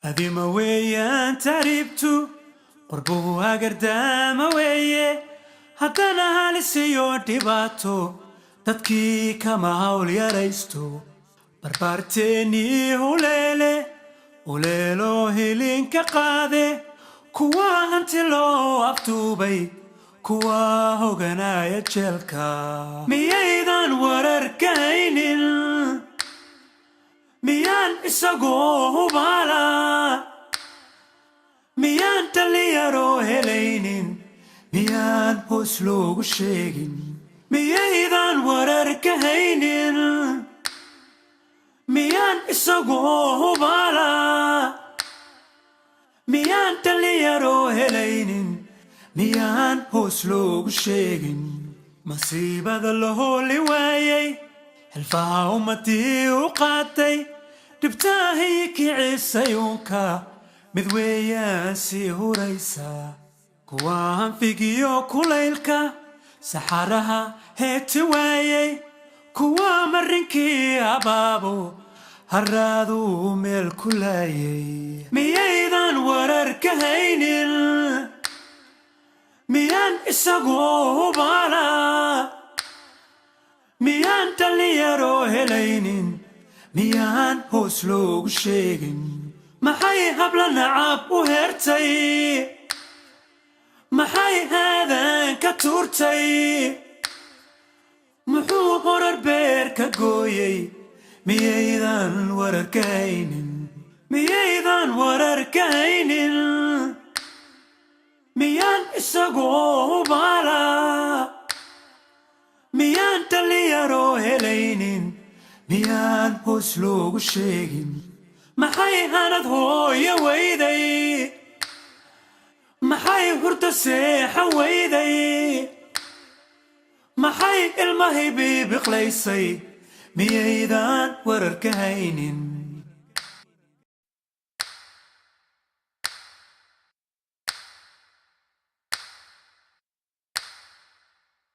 هذي موية انت ريبتو قربوها قردامة ويه هدانا هالسيو ديباتو dadkii kama hawl yaraysto barbaarteennii huleelo hilinka qaade kuwa hanti loo aftuubay kuwa hoganaya jeelka miyaydan wararkaynin miyaan isagoo hubaala miyaan dhalinyaroo helaynin miyaan hoos loogu sheegin miyaydan wararkaynin miyaan isagoo hubaala miyaan dhalinyaroo helaynin miyaan hoos loogu sheegin masiibada la hooli waayay xilfaha ummadii u qaatay dhibtaahii kicisay uunka mid weeyaan sii huraysa kuwa hanfigiyo kulaylka saxaraha heeti waayay kuwa marinkii abaabo haraaduu meel ku laayay miyaydan wararkaynin miyaan isagoo hubaala miyaan dhalinyaroo helaynin miyaan hoos loogu sheegin maxay habla nacab u hertay maxay haadan ka tuurtay muxuu horar beer ka gooyay miyaydan wararkaynin miyaydan wararkaynin miyaan isagoo hubaala miyaan dhalinyaroo helaynin miyaan hoos loogu sheegin maxay hanad hooyo weyday maxay hurda seexa weyday maxay ilmahay bibiqlaysay miyaydan wararkaynin